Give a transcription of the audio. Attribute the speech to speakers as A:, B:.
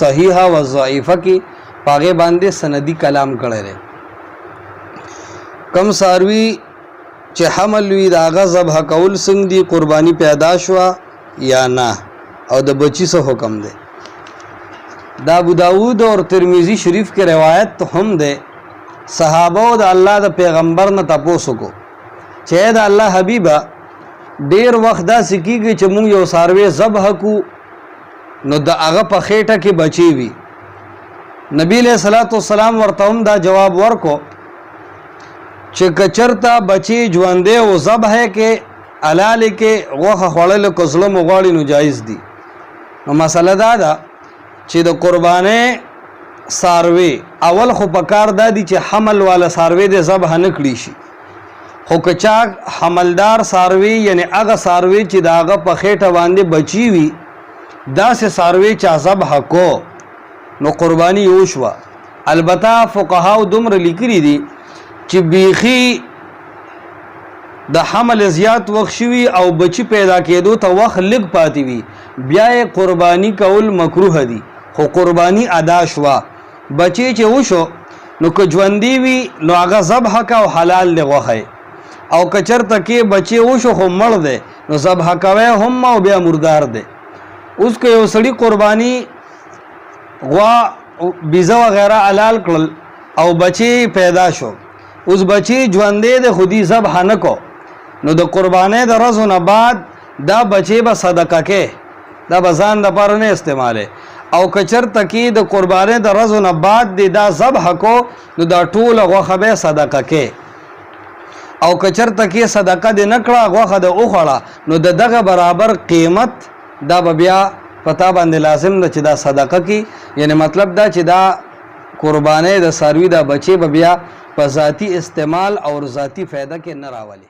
A: صحیحه و ضعیفه کې پاغه باندې سندی کلام کړی دی. کم ساروی چې حمل وی دا غ ذبح کول څنګه دی قربانی پیدا شو یا نه او د بچی څه حکم دی. دا ابو داود اور ترمذی شریف کې روایت هم ده صحابه او د الله د پیغمبر نه تاسو کو چې دا الله حبیبا ډیر وخت دا سکیږي چې مونږ یو ساروی ذبح کو نو د هغه په خېټه کې بچی وي. نبی له صلوات والسلام ورته هم دا جواب ورکو چې کچرتا بچی ژوندې او ذبح کې حلال کې غوخه خړل کو ظلم غواړي نو جایز دي. نو مسله دا ده چې د قربانې ساروی اول خو پکار دادی چې حمل والا ساروی د ذبح نه کړی شي، خو کچا حملدار ساروی یعنی هغه ساروی چې داغه په خېټه باندې بچی وي دا سه ساروی چې ذبح کو نو قربانی وشوه. البته فقها دومره لیکري دي چې بیخي د حمل زیات وخت شوی او بچی پیدا کېدو ته وخت لږ پاتې وي بیا قربانی کول مکروه دي، خو قربانی ادا شوا. بچی چې وشو نو که ژوندی وي نو هغه ذبح کا او حلال دی غوښه، او کچر تکي بچی وشو خو مړ دی نو ذبح کوي هم او بیا مردار دی. اوس که یو سړی قربانی غوا بیزه وغیرہ حلال کړل او بچی پیدا شو، اوس بچی ژوندې د خودي ذبح نه کو نو د قربانې د ورځو نه بعد دا بچی به صدقه کې دا بزان د پاره نه استعماله، او کچر تکي د قربانې د ورځو نه بعد دا ذبح کو نو دا ټول غوخه به صدقه کې، او کچر تکي صدقه دې نکړه غوخه د اوخړه نو د دغه برابر قیمت دا بیا پتا باندې لازم ده چې دا صدقه کی، یعنی مطلب دا چې دا قربانې د ساروی دا بچي بیا په ذاتی استعمال او ذاتی فائدہ کې نه راولي.